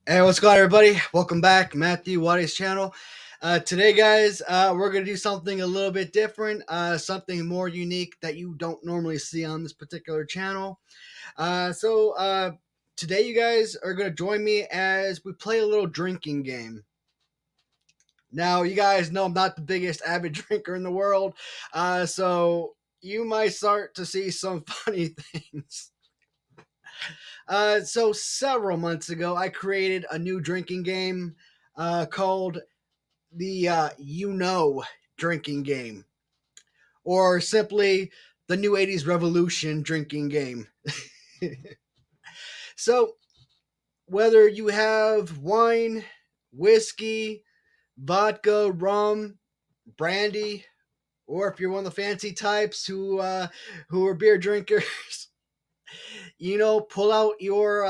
Hey, what's going on, everybody? Welcome back, Matthew Waddy's channel. Today, guys, we're going to do something a little bit different, something more unique that you don't normally see on this particular channel. Today, you guys are going to join me as we play a little drinking game. Now, you guys know I'm not the biggest avid drinker in the world, so you might start to see some funny things. So several months ago, I created a new drinking game called the drinking game, or simply the new 80's revolution drinking game. So whether you have wine, whiskey, vodka, rum, brandy, or if you're one of the fancy types who are beer drinkers, pull out your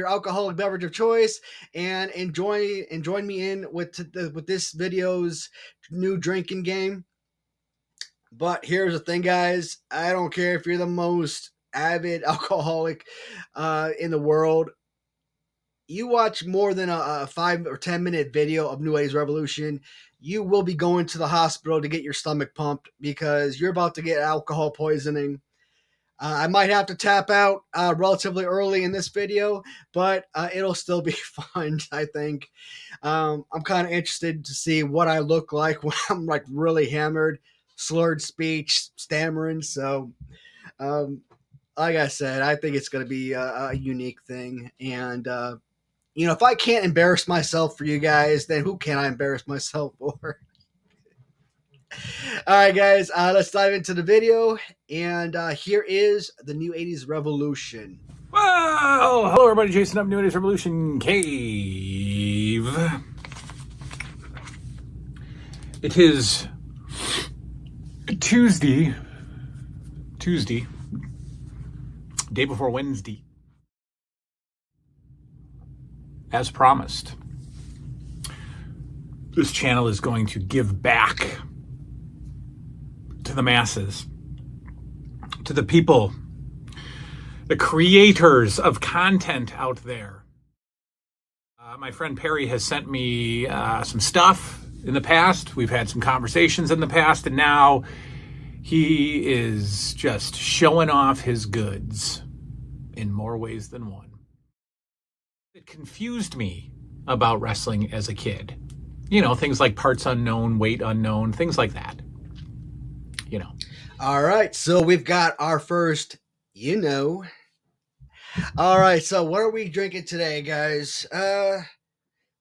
alcoholic beverage of choice and join me in with this video's new drinking game. But here's the thing, guys. I don't care if you're the most avid alcoholic in the world. You watch more than a 5 or 10 minute video of New Age Revolution, you will be going to the hospital to get your stomach pumped because you're about to get alcohol poisoning. I might have to tap out relatively early in this video, but it'll still be fun, I think. I'm kind of interested to see what I look like when I'm like really hammered, slurred speech, stammering. So, like I said, I think it's going to be a unique thing. And, if I can't embarrass myself for you guys, then who can I embarrass myself for? All right, guys, let's dive into the video. And here is the new 80's revolution. Well, hello everybody, Jason up, New 80's Revolution Cave. It is Tuesday, day before Wednesday. As promised, this channel is going to give back to the masses, to the people, the creators of content out there. My friend Perry has sent me some stuff in the past. We've had some conversations in the past, and now he is just showing off his goods in more ways than one. It confused me about wrestling as a kid. Things like parts unknown, weight unknown, things like that. All right, so we've got our first, All right, so what are we drinking today, guys?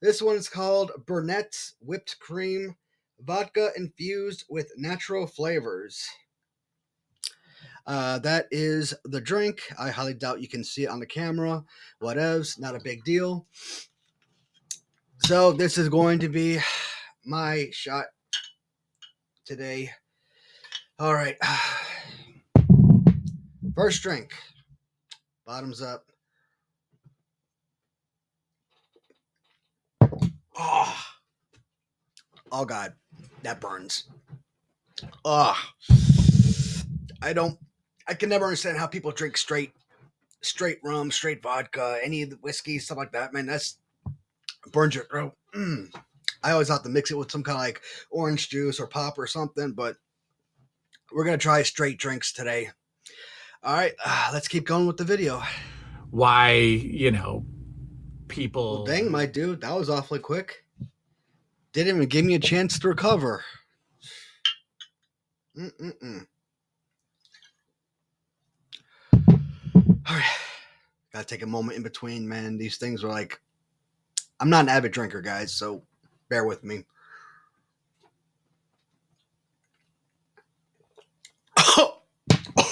This one's called Burnett's Whipped Cream, vodka infused with natural flavors. That is the drink. I highly doubt you can see it on the camera. Whatevs, not a big deal. So this is going to be my shot today. All right. First drink. Bottoms up. Oh God, that burns. I can never understand how people drink straight rum, straight vodka, any of the whiskey, stuff like that. Man, that's burns your throat. I always have to mix it with some kind of like orange juice or pop or something, but we're going to try straight drinks today. All right, let's keep going with the video. Why, people... Well, dang, my dude, that was awfully quick. Didn't even give me a chance to recover. All right, gotta take a moment in between, man. These things are like... I'm not an avid drinker, guys, so bear with me.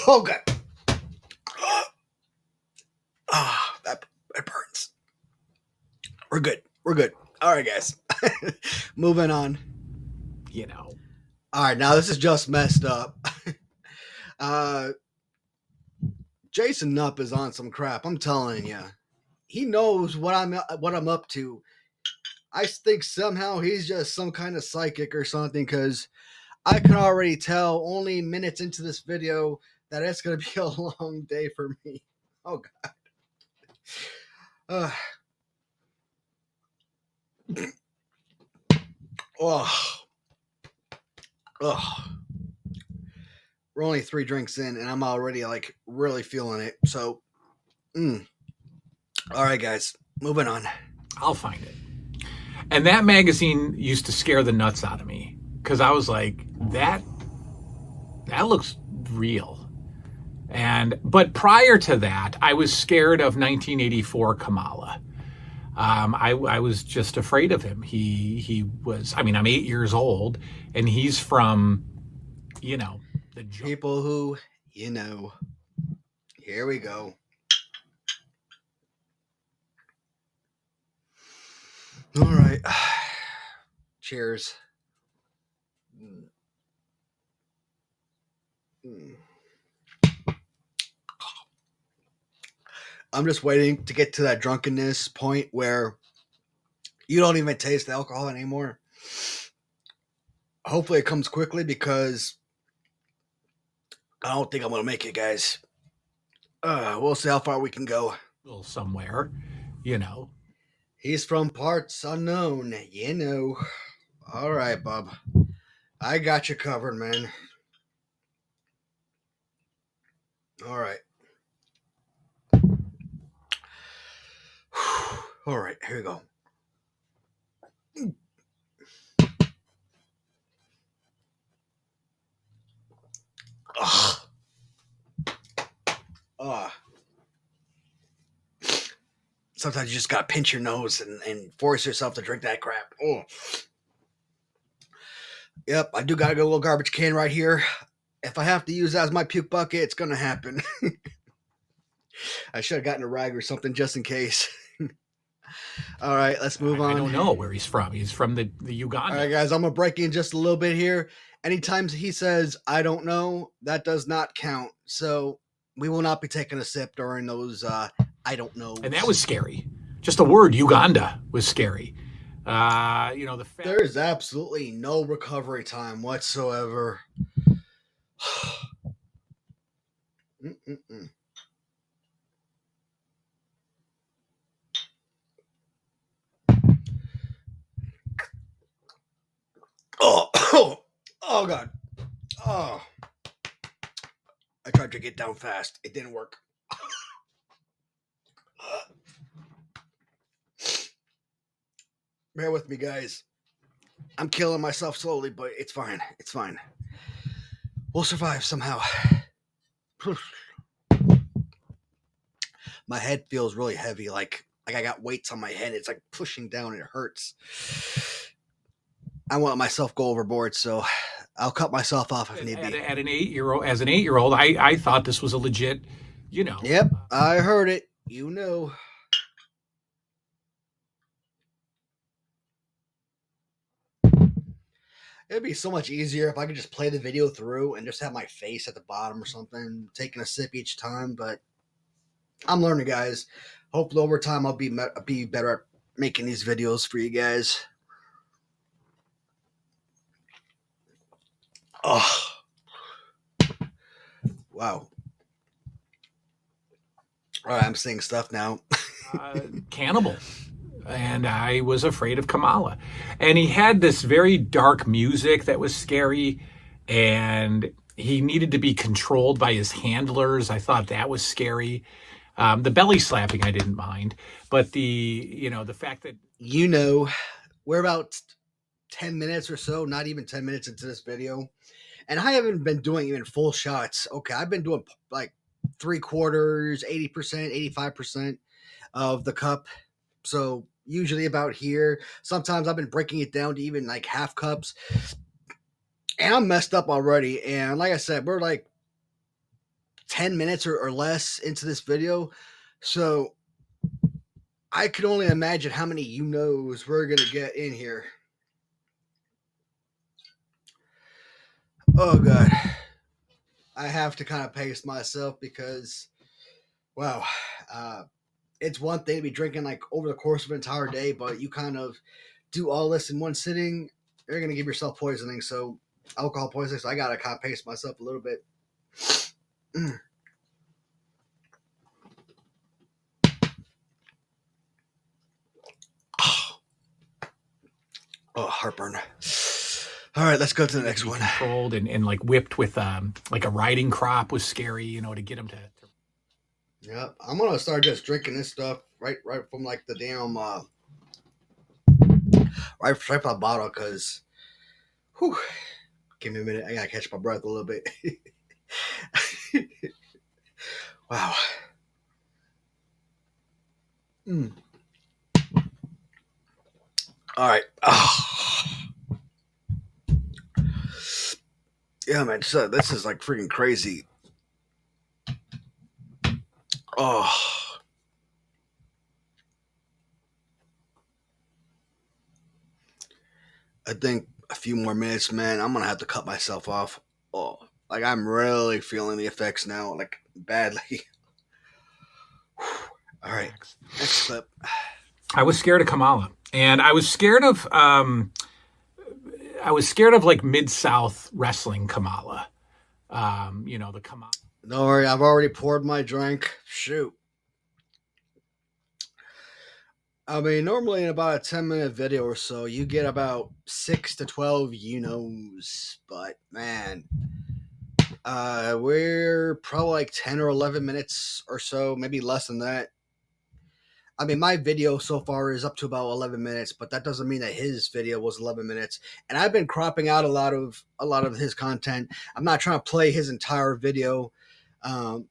Oh, God. That burns. We're good. All right, guys. Moving on. All right, now this is just messed up. Jason Nupp is on some crap. I'm telling you. He knows what I'm up to. I think somehow he's just some kind of psychic or something, because I can already tell only minutes into this video that it's going to be a long day for me. Oh, God. Oh, oh. We're only 3 drinks in, and I'm already like really feeling it. So, all right, guys, moving on. I'll find it. And that magazine used to scare the nuts out of me because I was like, that looks real. But prior to that, I was scared of 1984 Kamala. I was just afraid of him. He was. I mean, I'm 8 years old, and he's from, the people who, Here we go. All right. Cheers. I'm just waiting to get to that drunkenness point where you don't even taste the alcohol anymore. Hopefully it comes quickly because I don't think I'm going to make it, guys. We'll see how far we can go. Somewhere, He's from parts unknown, All right, Bob. I got you covered, man. All right. All right, here we go. Ugh. Sometimes you just gotta pinch your nose and force yourself to drink that crap. Oh. Yep, I do got a little garbage can right here. If I have to use that as my puke bucket, it's gonna happen. I should have gotten a rag or something just in case. All right, let's move on. I don't know where he's from. He's from the Uganda. All right, guys, I'm gonna break in just a little bit here. Anytime he says "I don't know," that does not count. So we will not be taking a sip during those "I don't know." And that was scary. Just the word Uganda was scary. There is absolutely no recovery time whatsoever. Oh God. Oh. I tried to get down fast. It didn't work. Bear with me, guys. I'm killing myself slowly, but it's fine. It's fine. We'll survive somehow. My head feels really heavy, like I got weights on my head. It's like pushing down. It hurts. I won't let myself go overboard, so I'll cut myself off if need be. As an 8-year-old, I thought this was a legit, Yep, I heard it. It'd be so much easier if I could just play the video through and just have my face at the bottom or something, taking a sip each time. But I'm learning, guys. Hopefully, over time, I'll be better at making these videos for you guys. Oh, wow. All right, I'm saying stuff now. Cannibal. And I was afraid of Kamala. And he had this very dark music that was scary, and he needed to be controlled by his handlers. I thought that was scary. The belly slapping I didn't mind, but the fact that we're about 10 minutes or so, not even 10 minutes into this video, and I haven't been doing even full shots. Okay, I've been doing like 3/4, 80%, 85% of the cup. So usually about here. Sometimes I've been breaking it down to even like half cups. And I'm messed up already. And like I said, we're like 10 minutes or less into this video. So I could only imagine how many we're going to get in here. Oh, God. I have to kind of pace myself because, wow, it's one thing to be drinking like over the course of an entire day, but you kind of do all this in one sitting, you're going to give yourself poisoning. So alcohol poisoning. So I got to kind of pace myself a little bit. Oh, heartburn. All right, let's go to the next one. Controlled and like whipped with like a riding crop was scary, you know, to get him to. Yeah, I'm gonna start just drinking this stuff right from like the damn right from the bottle, because give me a minute, I gotta catch my breath a little bit. Wow. All right. Yeah, man. So this is like freaking crazy. Oh. I think a few more minutes, man. I'm gonna have to cut myself off. Oh, like I'm really feeling the effects now, like badly. All right, next clip. I was scared of Kamala, and I was scared of like Mid-South wrestling Kamala. You know, the Kamala. Don't worry, I've already poured my drink. Shoot. I mean, normally in about a 10-minute video or so, you get about 6 to 12 you-knows. But, man, we're probably like 10 or 11 minutes or so, maybe less than that. I mean, my video so far is up to about 11 minutes, but that doesn't mean that his video was 11 minutes. And I've been cropping out a lot of his content. I'm not trying to play his entire video. I'm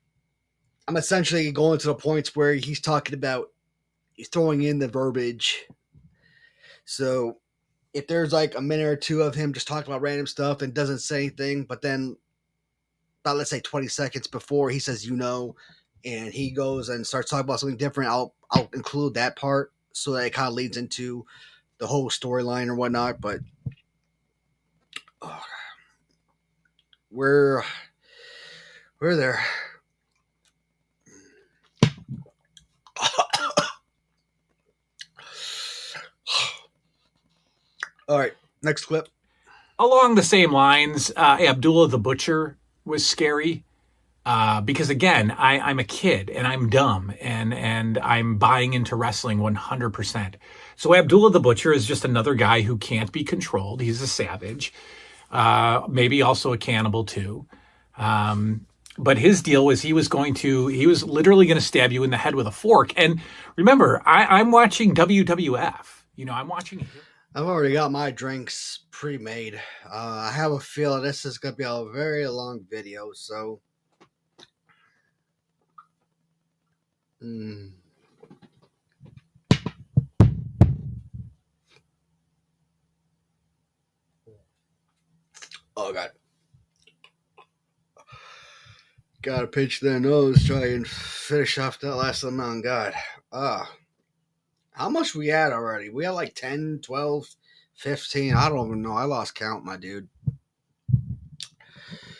essentially going to the points where he's talking about throwing in the verbiage. So if there's like a minute or two of him just talking about random stuff and doesn't say anything, but then about, let's say, 20 seconds before he says, you know, and he goes and starts talking about something different, I'll include that part so that it kind of leads into the whole storyline or whatnot. But we're there. All right, next clip. Along the same lines, Abdullah the Butcher was scary because, again, I'm a kid and I'm dumb and I'm buying into wrestling 100%. So Abdullah the Butcher is just another guy who can't be controlled. He's a savage, maybe also a cannibal too. But his deal was he was literally going to stab you in the head with a fork. And remember, I'm watching WWF. You know, I'm watching. I've already got my drinks pre-made. I have a feeling this is going to be a very long video, so. Oh, God. Gotta pinch their nose, try and finish off that last amount. God. How much we had already? We had like 10, 12, 15. I don't even know. I lost count, my dude.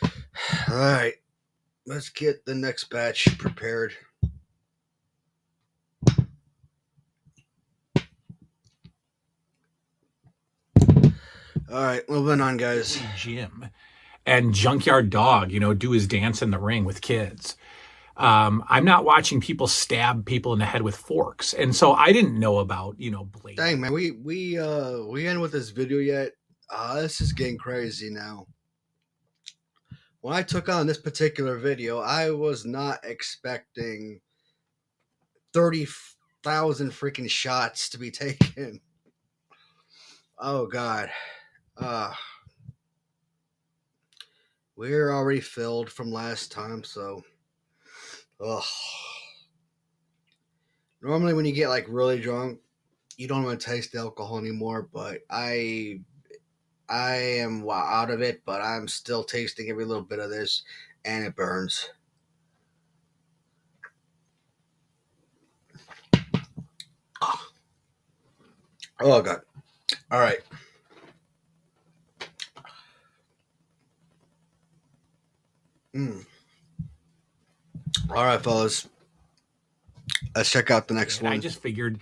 All right. Let's get the next batch prepared. All right. Moving on, guys. Jim and Junkyard Dog, you know, do his dance in the ring with kids. I'm not watching people stab people in the head with forks, and so I didn't know about, you know, blade. Dang, man, we end with this video yet? This is getting crazy now. When I took on this particular video, I was not expecting 30,000 freaking shots to be taken. Oh God, we're already filled from last time, so. Ugh. Normally when you get like really drunk, you don't want to taste the alcohol anymore, but I am out of it, but I'm still tasting every little bit of this, and it burns. Oh God. All right. All right, fellas. Let's check out the next one. I just figured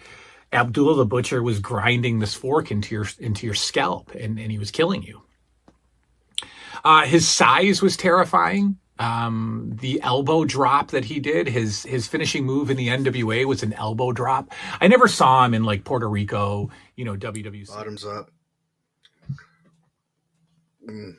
Abdullah the Butcher was grinding this fork into your scalp, and he was killing you. His size was terrifying. The elbow drop that he did, his finishing move in the NWA was an elbow drop. I never saw him in like Puerto Rico, you know, WWC. Bottoms up. Mm.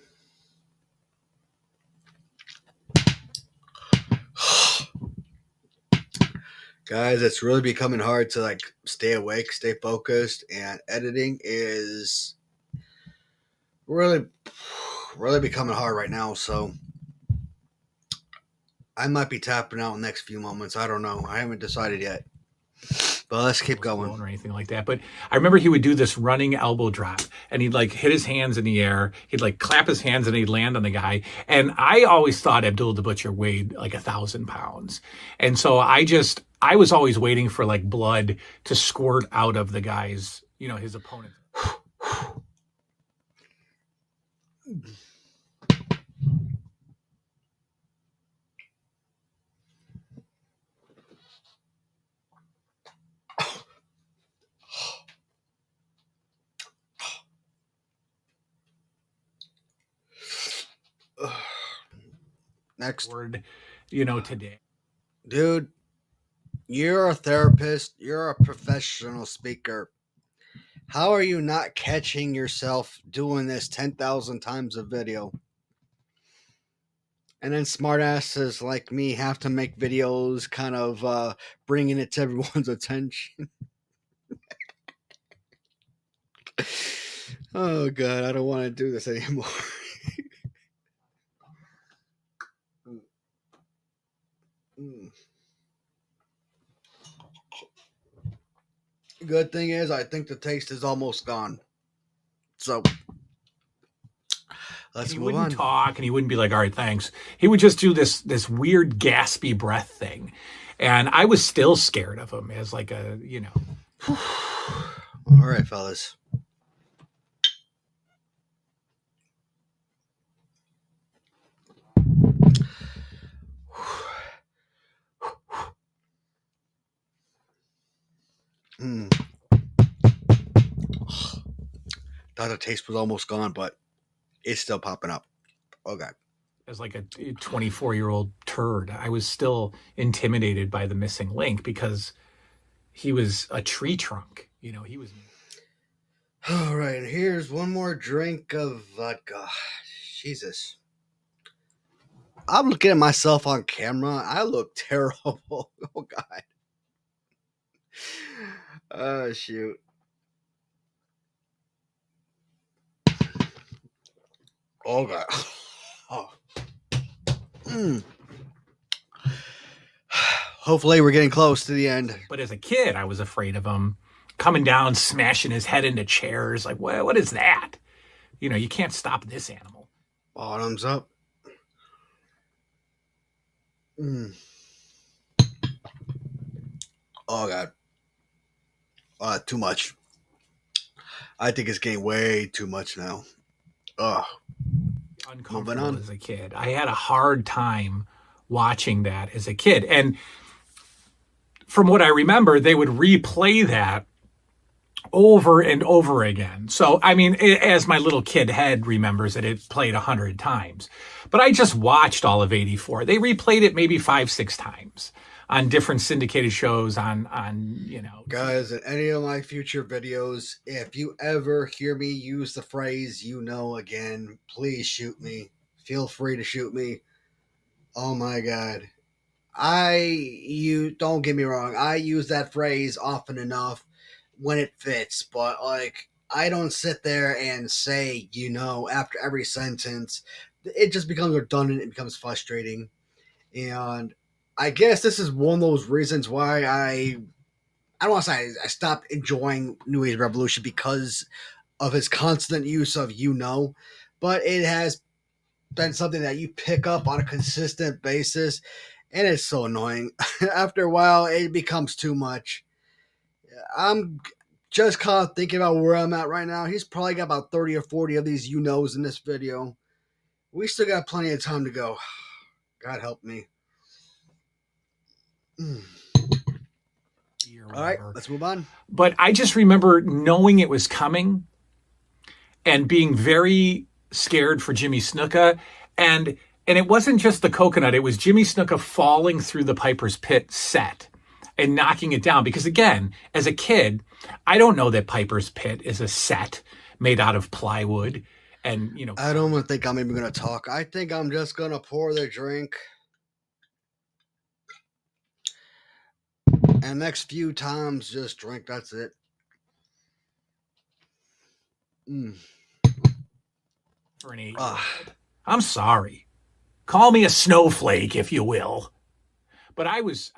Guys, it's really becoming hard to like stay awake, stay focused, and editing is really becoming hard right now. So I might be tapping out in the next few moments. I don't know. I haven't decided yet. But let's keep going. Or anything like that. But I remember he would do this running elbow drop and he'd like hit his hands in the air. He'd like clap his hands and he'd land on the guy. And I always thought Abdul the Butcher weighed like 1,000 pounds. And so I was always waiting for like blood to squirt out of the guy's, his opponent. Next word, today. Dude, you're a therapist. You're a professional speaker. How are you not catching yourself doing this 10,000 times a video? And then smartasses like me have to make videos kind of bringing it to everyone's attention. Oh, God, I don't want to do this anymore. Good thing is, I think the taste is almost gone. So, let's move on. He wouldn't talk, and he wouldn't be like, all right, thanks. He would just do this weird gaspy breath thing. And I was still scared of him as like a, All right, fellas. Thought the taste was almost gone, but it's still popping up. Oh, God. As like a 24-year-old turd, I was still intimidated by the missing link because he was a tree trunk. He was. All right, and here's one more drink of vodka. Jesus. I'm looking at myself on camera. I look terrible. Oh, God. Oh, shoot. Oh, God. Oh. Hopefully we're getting close to the end. But as a kid, I was afraid of him coming down, smashing his head into chairs. Like, what is that? You can't stop this animal. Bottoms up. Oh, God. Too much. I think it's getting way too much now. Uncomfortable as a kid. I had a hard time watching that as a kid. And from what I remember, they would replay that over and over again. So, I mean, as my little kid head remembers it played 100 times. But I just watched all of 84. They replayed it maybe 5-6 times on different syndicated shows on. Guys, in any of my future videos, if you ever hear me use the phrase, again, please shoot me. Feel free to shoot me. Oh, my God. Don't get me wrong, I use that phrase often enough when it fits, but like I don't sit there and say, after every sentence. It just becomes redundant, it becomes frustrating. And I guess this is one of those reasons why I don't want to say I stopped enjoying New Age Revolution because of his constant use of but it has been something that you pick up on a consistent basis. And it's so annoying. After a while, it becomes too much. I'm just kind of thinking about where I'm at right now. He's probably got about 30 or 40 of these knows in this video. We still got plenty of time to go. God help me. All right, let's move on. But I just remember knowing it was coming and being very scared for Jimmy Snuka. And it wasn't just the coconut. It was Jimmy Snuka falling through the Piper's Pit set and knocking it down. Because again, as a kid, I don't know that Piper's Pit is a set made out of plywood. And, you know, I don't even think I'm even going to talk. I think I'm just going to pour the drink. And next few times, just drink. That's it. For an 8-year-old. I'm sorry. Call me a snowflake, if you will. But I was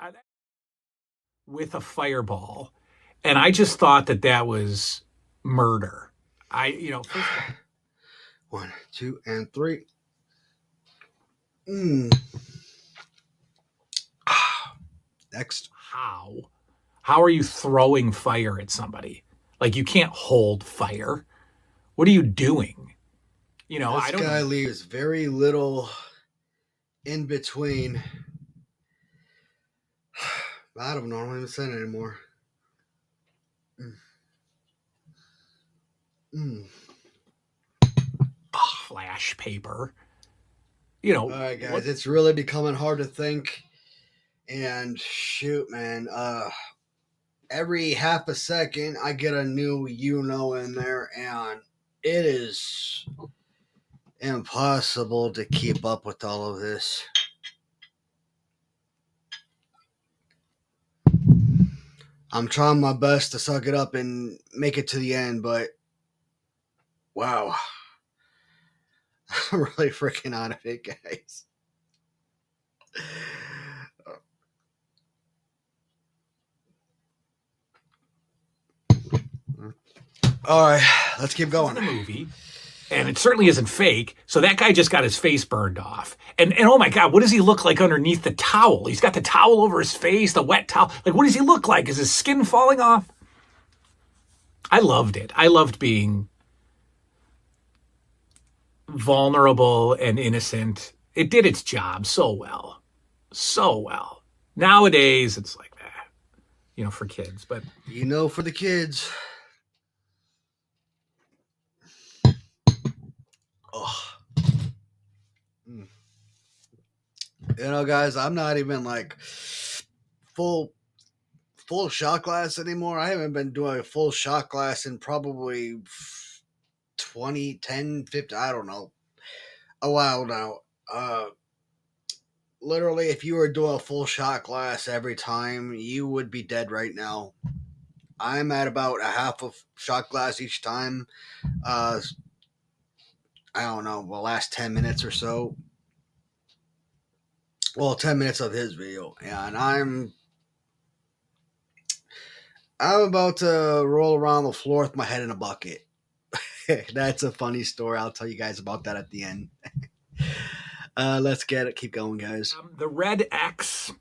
with a fireball, and I just thought that was murder. You know, first of all, 1, 2, and 3. Next. How are you throwing fire at somebody? Like, you can't hold fire. What are you doing? You know, this I don't guy know. leaves very little in between. I don't know. I don't even say it anymore. Flash paper. You know. All right, guys. It's really becoming hard to think. And shoot, man. Every half a second, I get a new in there, and it is impossible to keep up with all of this. I'm trying my best to suck it up and make it to the end, but wow. I'm really freaking out of it, guys. All right, let's keep going. The movie, and it certainly isn't fake. So that guy just got his face burned off. And oh my God, what does he look like underneath the towel? He's got the towel over his face, the wet towel. Like, what does he look like? Is his skin falling off? I loved it. I loved being vulnerable and innocent. It did its job so well. So well. Nowadays, it's like that, you know, for kids. But, you know, for the kids. Oh. You know, guys, I'm not even like full shot glass anymore. I haven't been doing a full shot glass in probably 20, 10, 50, I don't know, a while now. Literally, if you were doing a full shot glass every time, you would be dead right now. I'm at about a half of shot glass each time. I don't know, the last 10 minutes or so. Well, 10 minutes of his video, and I'm about to roll around the floor with my head in a bucket. That's a funny story. I'll tell you guys about that at the end. Let's get it. Keep going, guys. The Red X,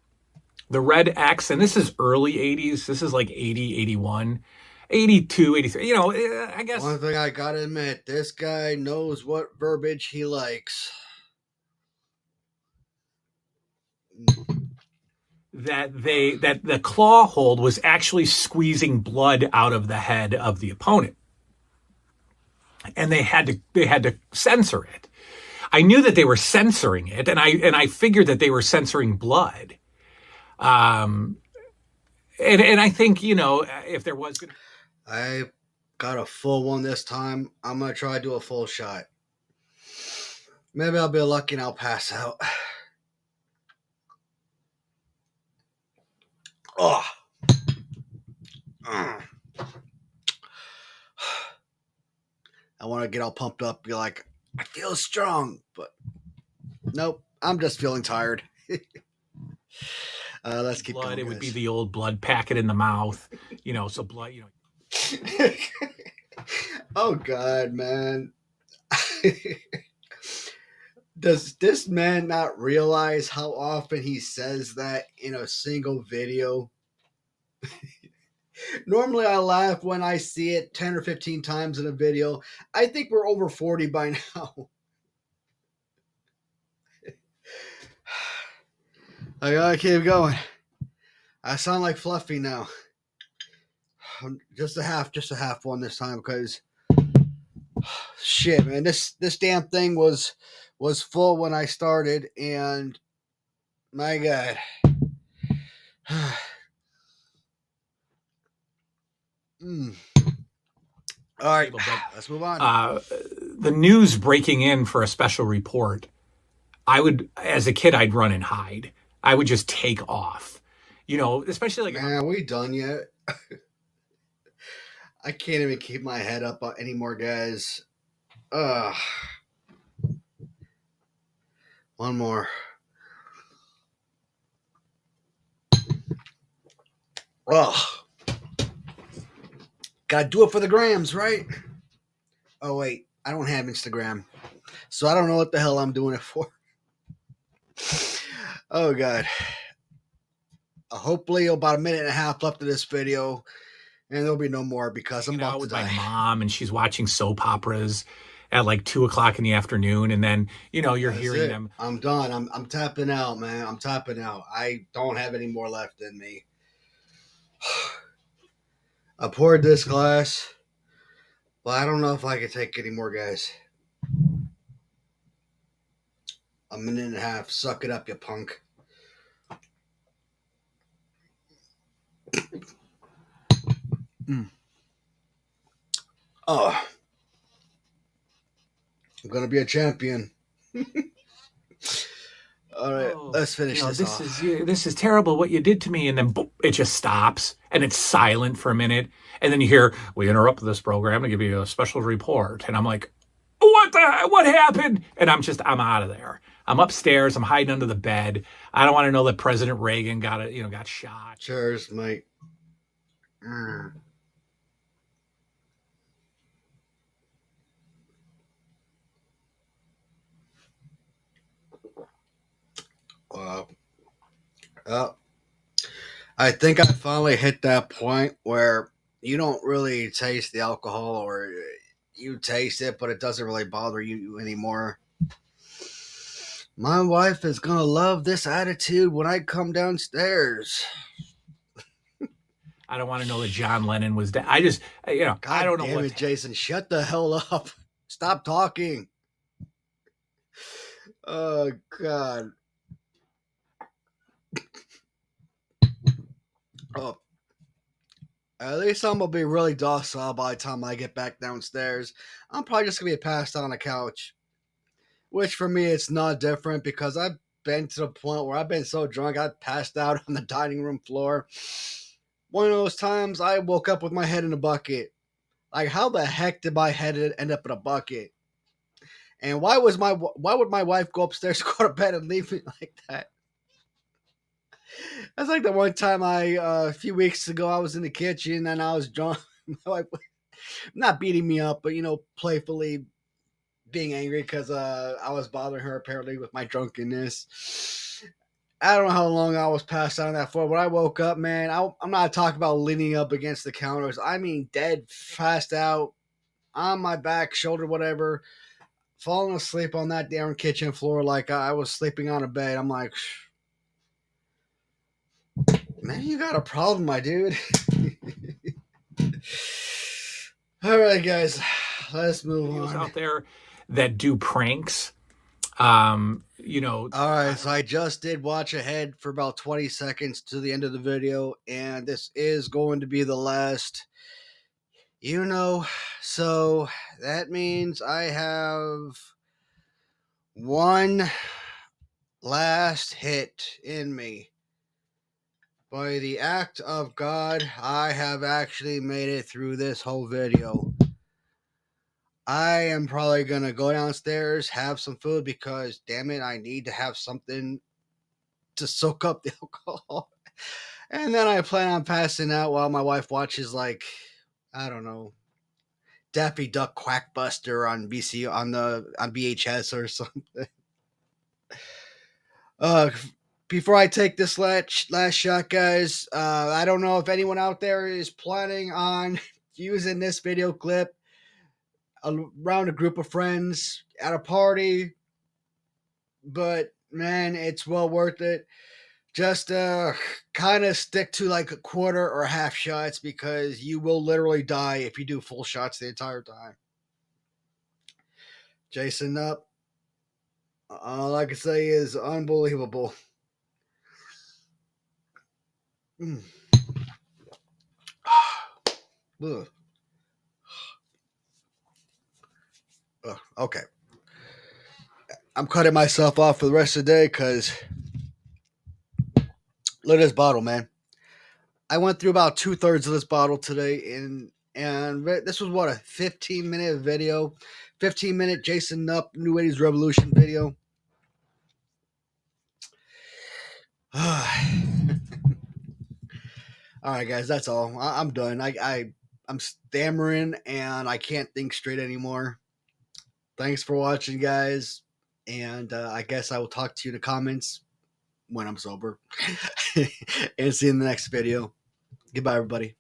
and this is early 80s. This is like 80, 81, 82, 83. You know, I guess. One thing I gotta admit, this guy knows what verbiage he likes. That the claw hold was actually squeezing blood out of the head of the opponent, and they had to censor it. I knew that they were censoring it, and I figured that they were censoring blood. And I think, you know, if there was gonna, I got a full one this time. I'm gonna try to do a full shot. Maybe I'll be lucky and I'll pass out. Oh. I want to get all pumped up, be like, I feel strong, but nope, I'm just feeling tired. Let's keep blood, going. it Guys. would be the old blood packet in the mouth, you know. So blood, you know. Oh God, man. Does this man not realize how often he says that in a single video? Normally I laugh when I see it 10 or 15 times in a video. I think we're over 40 by now. I gotta keep going. I sound like Fluffy now. Just a half one this time because shit, man, this damn thing was full when I started, and my God. All right, let's move on. the news breaking in for a special report, I would, as a kid, I'd run and hide. I would just take off, especially like, Man, are we done yet? I can't even keep my head up anymore, guys. Ugh. One more. Ugh. Gotta do it for the grams, right? Oh, wait. I don't have Instagram. So I don't know what the hell I'm doing it for. Oh, God. Hopefully, about a minute and a half left of this video, and there'll be no more because I'm about to with die. my mom, and she's watching soap operas at like 2:00 in the afternoon, and then you're That's hearing it. them. I'm done. I'm tapping out, man. I'm tapping out. I don't have any more left in me. I poured this glass, but I don't know if I can take any more, guys. A minute and a half. Suck it up, you punk. Oh, I'm gonna be a champion. All right, let's finish this off. This is terrible what you did to me, and then boom, it just stops and it's silent for a minute, and then you hear, we interrupt this program to give you a special report, and I'm like, what happened? And I'm out of there. I'm upstairs. I'm hiding under the bed. I don't want to know that President Reagan got shot. Cheers, mate. I think I finally hit that point where you don't really taste the alcohol, or you taste it, but it doesn't really bother you anymore. My wife is gonna love this attitude when I come downstairs. I don't want to know that John Lennon was dead. I just, God I don't know damn what. it, Jason! Shut the hell up! Stop talking. Oh God. Oh, at least I'm gonna be really docile by the time I get back downstairs. I'm probably just gonna be passed out on the couch, which for me it's not different because I've been to the point where I've been so drunk I passed out on the dining room floor. One of those times I woke up with my head in a bucket. Like, how the heck did my head end up in a bucket? And why would my wife go upstairs, go to bed, and leave me like that? That's like the one time a few weeks ago, I was in the kitchen and I was drunk. My wife, not beating me up, but playfully being angry because I was bothering her apparently with my drunkenness. I don't know how long I was passed out on that floor. When I woke up, man, I'm not talking about leaning up against the counters. I mean, dead, passed out on my back, shoulder, whatever, falling asleep on that damn kitchen floor like I was sleeping on a bed. I'm like, man, you got a problem, my dude. All right, guys, let's move on. Out there that do pranks. All right, so I just did watch ahead for about 20 seconds to the end of the video, and this is going to be the last. So that means I have one last hit in me. By the act of God, I have actually made it through this whole video. I am probably going to go downstairs, have some food because, damn it, I need to have something to soak up the alcohol. And then I plan on passing out while my wife watches, like, I don't know, Daffy Duck Quackbuster on VHS or something. Before I take this last shot, guys, I don't know if anyone out there is planning on using this video clip around a group of friends at a party, but man, it's well worth it. Just kind of stick to like a quarter or half shots because you will literally die if you do full shots the entire time. Jason up. All I can say is unbelievable. Mm. Ugh. Okay. I'm cutting myself off for the rest of the day because look at this bottle, man. I went through about 2/3 of this bottle today, and this was what, a 15-minute video, 15-minute Jason Up New 80s Revolution video. All right, guys, that's all. I'm done. I'm stammering and I can't think straight anymore. Thanks for watching, guys, and I guess I will talk to you in the comments when I'm sober. And see you in the next video. Goodbye, everybody.